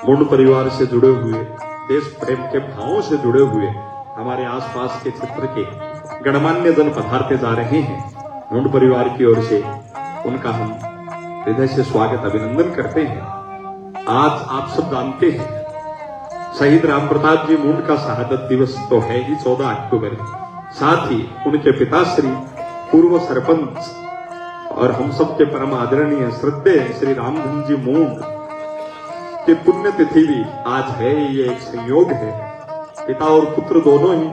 मुंड परिवार से जुड़े हुए, देश प्रेम के भावों से जुड़े हुए हमारे आसपास के क्षेत्र के गणमान्य जन पधारते जा रहे हैं। मुंड परिवार की ओर से उनका हम हृदय से स्वागत अभिनंदन करते हैं। आज आप सब जानते हैं शहीद राम प्रताप जी मुंड का शहादत दिवस तो है ही 14 अक्टूबर। साथ ही उनके पिताश्री पूर्व सरपंच और हम सब के परम आदरणीय श्रद्धेय श्री रामधन जी मुंड की पुण्यतिथि भी आज है। ये एक संयोग है, पिता और पुत्र दोनों ही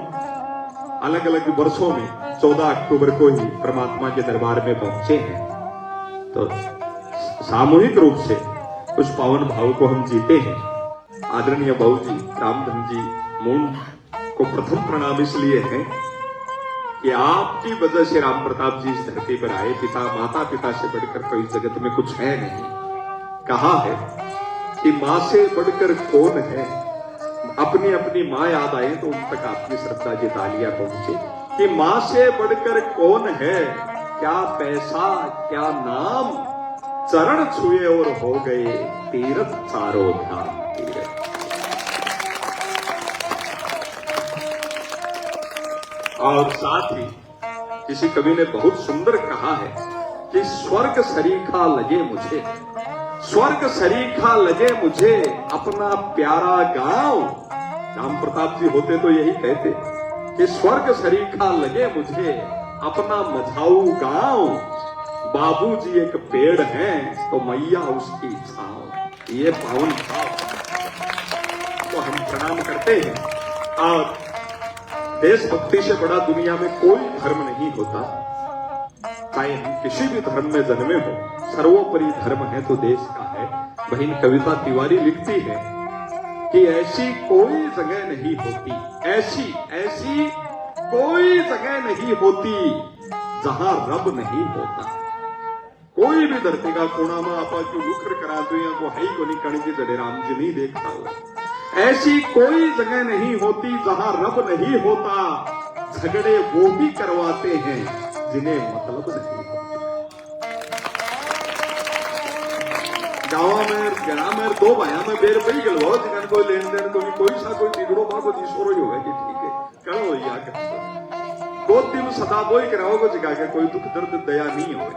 अलग अलग वर्षों में 14 अक्टूबर को ही परमात्मा के दरबार में पहुंचे हैं। तो सामूहिक रूप से उस पावन भाव को हम जीते हैं। आदरणीय बाबूजी रामधन जी मुंड को प्रथम प्रणाम इसलिए है कि आपकी वजह से राम प्रताप जी इस धरती पर आए। पिता माता पिता से बढ़कर तो इस जगत में कुछ है नहीं। कहा है कि मां से बढ़कर कौन है। अपनी अपनी मां याद आए तो उन तक आपकी श्रद्धा की तालियां पहुंचे कि मां से बढ़कर कौन है। क्या पैसा क्या नाम, चरण छुए और हो गए तीर्थ चारों धाम तीर्थ। और साथ ही किसी कवि ने बहुत सुंदर कहा है कि स्वर्ग सरीखा लगे मुझे, स्वर्ग सरीखा लगे मुझे अपना प्यारा गांव। राम प्रताप जी होते तो यही कहते कि स्वर्ग सरीखा लगे मुझे अपना मझाऊ गांव। बाबूजी एक पेड़ है तो मैया उसकी छांव। ये पावन भाव तो हम प्रणाम करते हैं। और देशभक्ति से बड़ा दुनिया में कोई धर्म नहीं होता, चाहे हम किसी भी धर्म में जन्मे हो। सर्वोपरि धर्म है तो देश का है। बहन कविता तिवारी लिखती है कि ऐसी कोई जगह नहीं होती, ऐसी कोई जगह नहीं होती जहां रब नहीं होता। कोई भी धरती का कोना में आपा क्यों लुखर करा दो या को है को नहीं कण की जड़े राम जी नहीं देखता हो। ऐसी कोई जगह नहीं होती जहां रब नहीं होता। झगड़े वो भी करवाते हैं जिन्हें मतलब नहीं होता। गाँव में गड़ा में दो भाया में बेर पई गलवाओ जिन कोई लेन देन को नहीं, कोई सा कोई बिगड़ो बा को जीसोरो ही होगा कि ठीक है कल हो या दो दिन सदा बोई कराओ को जगा के कोई दुख दर्द दया नहीं हो।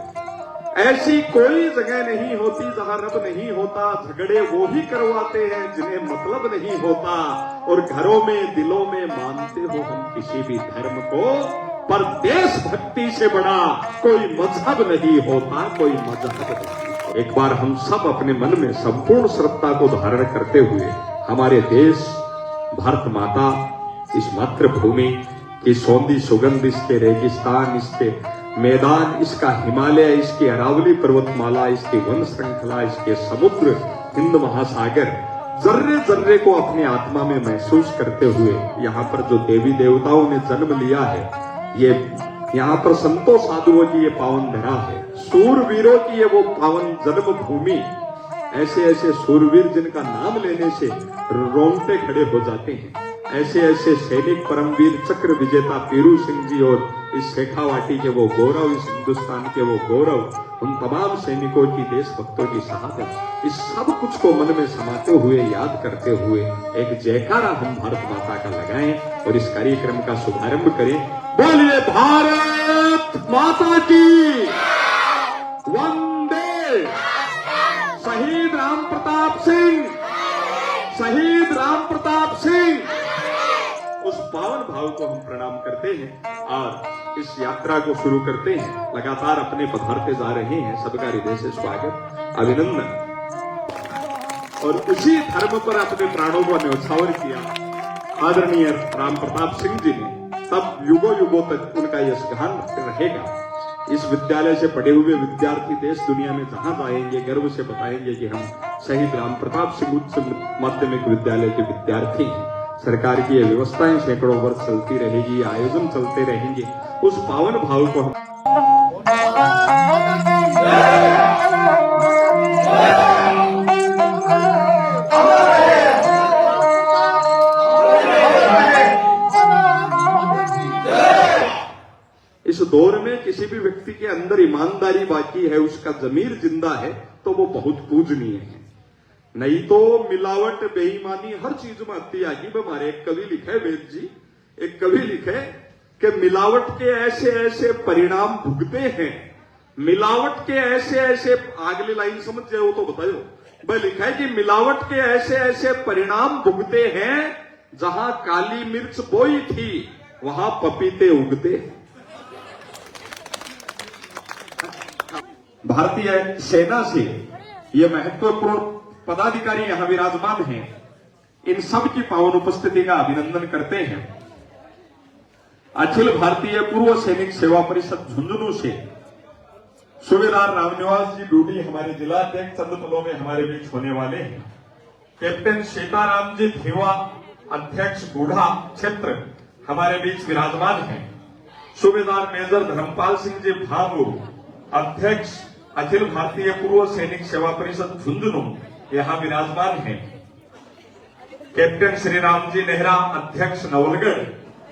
ऐसी कोई जगह नहीं होती जहां रब नहीं होता। झगड़े वो ही करवाते हैं जिन्हें मतलब नहीं होता। और घरों में दिलों में मानते हो हम किसी भी धर्म को, पर देशभक्ति से बड़ा कोई मजहब नहीं होता, कोई मजहब नहीं। एक बार हम सब अपने मन में संपूर्ण श्रद्धा को धारण करते हुए हमारे देश भारत माता, इस मातृभूमि की सौंधी सुगंध, इसके रेगिस्तान, इसके मैदान, इसका हिमालय, इसकी अरावली पर्वतमाला, इसकी वन श्रृंखला, इसके समुद्र, हिंद महासागर, जर्रे जर्रे को अपनी आत्मा में महसूस करते हुए यहाँ पर जो देवी देवताओं ने जन्म लिया है, ये यहाँ पर संतों साधुओं की ये पावन धरा है। सूरवीरों की ये वो पावन जन्म भूमि। ऐसे ऐसे सूरवीर जिनका नाम लेने से रोंगटे खड़े हो जाते हैं। ऐसे ऐसे सैनिक परमवीर चक्र विजेता पीरू सिंह जी और इस शेखावाटी के वो गौरव, इस हिंदुस्तान के वो गौरव, उन तमाम सैनिकों की, देशभक्तों की शहादत, इस सब कुछ को मन में समाते हुए, याद करते हुए एक जयकारा हम भारत माता का लगाएं और इस कार्यक्रम का शुभारंभ करें। बोलिए भारत माता की वंदे। शहीद राम प्रताप सिंह, शहीद राम प्रताप सिंह। उस पावन भाव को हम प्रणाम करते हैं और इस यात्रा को शुरू करते हैं। लगातार अपने पधारते जा रहे हैं, सबका हृदय से स्वागत अभिनंदन। और उसी धर्म पर अपने प्राणों को न्यौछावर किया आदरणीय राम प्रताप सिंह जी ने, तब युगों युगों तक उनका यशगान रहेगा। इस विद्यालय से पढ़े हुए विद्यार्थी देश दुनिया में जहां जाएंगे गर्व से बताएंगे कि हम शहीद राम प्रताप सिंह उच्च माध्यमिक विद्यालय के विद्यार्थी हैं। सरकार की ये व्यवस्थाएं सैकड़ों वर्ष चलती रहेगी, आयोजन चलते रहेंगे। उस पावन भाव को हम इस दौर में किसी भी व्यक्ति के अंदर ईमानदारी बाकी है, उसका जमीर जिंदा है, तो वो बहुत पूजनीय है। नहीं तो मिलावट बेईमानी हर चीज में आती आएगी। हमारे एक कवि लिखे, वेद जी एक कवि लिखे कि मिलावट के ऐसे ऐसे परिणाम भुगते हैं, मिलावट के ऐसे ऐसे, अगली लाइन समझ जाओ तो बताओ। वह लिखा है कि मिलावट के ऐसे ऐसे परिणाम भुगते हैं, जहां काली मिर्च बोई थी वहां पपीते उगते। भारतीय सेना से ये महत्वपूर्ण पदाधिकारी यहां विराजमान हैं, इन सब की पावन उपस्थिति का अभिनंदन करते हैं। अखिल भारतीय पूर्व सैनिक सेवा परिषद झुंझुनू से सूबेदार रामनिवास जी डूडी हमारे जिला अध्यक्ष चंद तलों में हमारे बीच होने वाले हैं। कैप्टन सीताराम जी धीवा अध्यक्ष बूढ़ा क्षेत्र हमारे बीच विराजमान हैं। सूबेदार मेजर धर्मपाल सिंह जी भामू अध्यक्ष अखिल भारतीय पूर्व सैनिक सेवा परिषद झुंझुनू यहां विराजमान हैं। कैप्टन श्री राम जी नेहरा अध्यक्ष नवलगढ़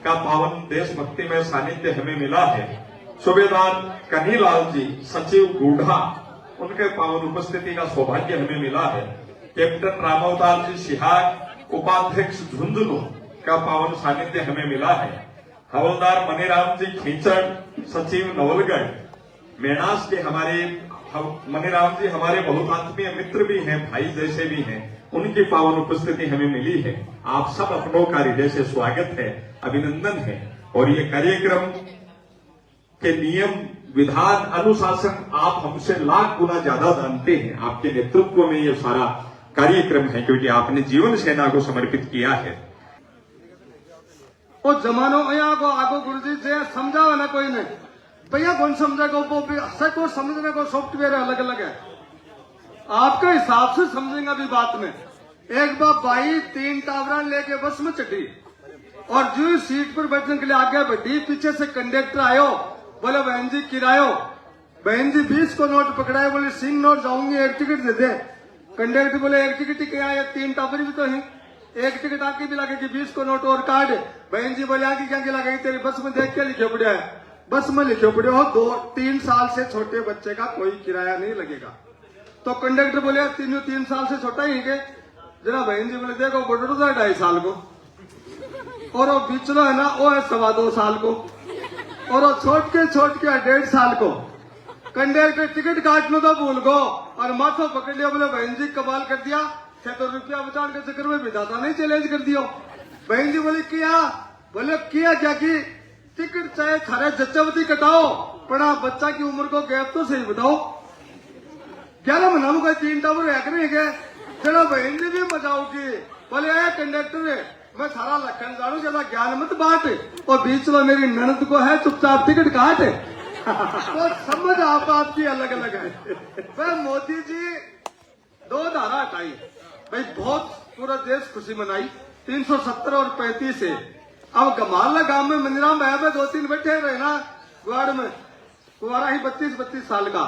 का पावन देशभक्ति में सानिध्य हमें मिला है। सूबेदार कन्हीलाल जी सचिव बूढ़ा, उनके पावन उपस्थिति का सौभाग्य हमें मिला है। कैप्टन रामावतार जी सिहाग उपाध्यक्ष झुंझुनू का पावन सानिध्य हमें मिला है। हवलदार मनीराम जी खींचड़ सचिव नवलगढ़ मेणास के हमारे मनीराम जी हमारे बहुत आत्मीय मित्र भी हैं, भाई जैसे भी हैं, उनकी पावन उपस्थिति हमें मिली है। आप सब अपनों का हृदय से स्वागत है, अभिनंदन है। और ये कार्यक्रम के नियम विधान अनुशासन आप हमसे लाख गुना ज्यादा जानते हैं। आपके नेतृत्व में ये सारा कार्यक्रम है, क्योंकि आपने जीवन सेना को समर्पित किया है। वो जमानो यहाँ को आगो गुरुजी से समझाओ ना कोई ने भैया कौन समझेगा, वो समझने को सॉफ्टवेयर अलग अलग है, आपके हिसाब से समझेंगे। अभी बात में एक बार बाई 3 टावरा लेके बस में चढ़ी और जो सीट पर बैठने के लिए आगे बैठी, पीछे से कंडक्टर आयो, बोले बहन जी किरायो, बहन जी 20 को नोट पकड़ाए, बोले सिंह नोट जाऊंगी, एक टिकट दे दे। कंडक्टर बोले एक टिकट ही क्या है, 3 टावर भी तो है, एक टिकट आके भी लगेगी, 20 को नोट और कार्ड। बहन जी बोले आगे क्या लगेगी, तेरी बस में देख के लिखे पड़े है, बस में लिखे पड़े हो, 2-3 साल से छोटे बच्चे का कोई किराया नहीं लगेगा। तो कंडक्टर बोले 3 साल से छोटा ही है। जरा बहन जी बोले देखो बटो तो 2.5 साल को, और वो बिचलो है ना वो है 2.25 साल को, और वो छोट के 1.5 साल को। कंडक्टर टिकट काटने तो भूल गो और माथो पकड़ लिया, बोले बहन जी कमाल कर दिया, 76 रुपया बचाने के चक्कर में विधाता नहीं चैलेंज कर दियो। बहन जी बोले किया, बोले किया क्या की टिकट चाहे थारे जच्चावती कटाओ, पर बच्चा की उम्र को गैप तो सही बताओ। 11 महीना में 3 टावर है नहीं है, जरा बहन जी भी मजाओगी। बोले आया कंडक्टर मैं सारा लखन जानू, ज्यादा ज्ञान मत बांट, और बीच में मेरी ननद को है चुपचाप टिकट काट। तो समझ आपकी अलग अलग है। भाई मोदी जी 2 धारा हटाई, भाई बहुत पूरा देश खुशी मनाई, 370 और 35 से। अब गमाला गांव में मंदिराम भाई में 2-3 बैठे रहे ना गुआड़ में, कुआरा ही 32 साल का,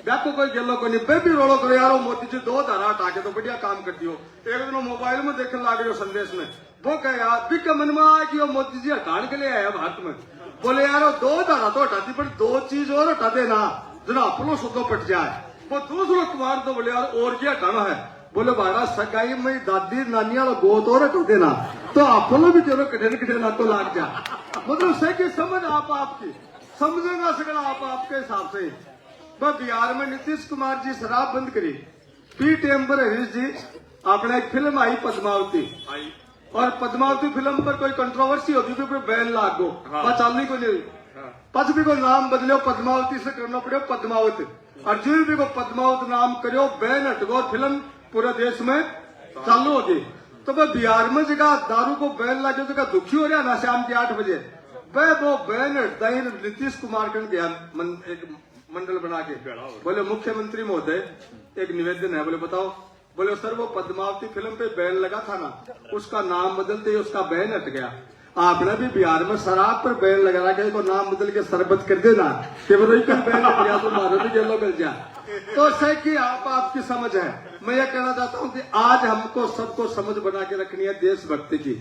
को कोई गेलो को नहीं, भी रोलो करो यारो मोदी जी 2 धारा हटा के तो बढ़िया काम कर दियो। एक दिन मोबाइल में देखने लग रहे संदेश में, वो कहे यार भी मन में आया कि वो मोदी जी हटाने के लिए आया भारत में। बोले यारो 2 धारा तो हटाती, पर 2 चीज और हटा देना, जना अपनो सुधो पट जाए। वो दूसरो कुमार तो बोले यार और क्या हटाना है, बोले बारा सगाई में दादी नानी वाला गोद और हटा देना, तो अपनो भी चलो कठे ना तो लाग जा। मतलब से कि समझ आपकी समझेगा सकना आपके हिसाब से। बिहार में नीतीश कुमार जी शराब बंद करी, पी टेम्पर हरीश जी आपने एक फिल्म आई पद्मावती, और पद्मावती फिल्म पर कोई कंट्रोवर्सी होती थी, बैन लागो चालनी को नहीं, पच भी को नाम बदलो पद्मावती से करना पड़े पद्मावत, और जो भी को पद्मावत नाम करो बैन हटगो, फिल्म पूरे देश में चालू होगी। तो वह बिहार में जगह दारू को बैन लागे जगह दुखी हो रहा ना शाम के 8 बजे, वह वो बैन हटता ही नीतीश कुमार कर गया एक मंडल बना के। बोले मुख्यमंत्री महोदय एक निवेदन है, बोले बताओ। बोले सर वो पद्मावती फिल्म पे बैन लगा था ना, उसका नाम बदलते ही उसका बैन हट गया। आपने भी बिहार में शराब पर बैन लगा रखा है, तो नाम बदल के शरबत कर देना कि बैन हट गया तो मारो भी जेलो मिल जाए। तो सही की आपकी समझ है। मैं ये कहना चाहता हूँ कि आज हमको सबको समझ बना के रखनी है देशभक्ति की।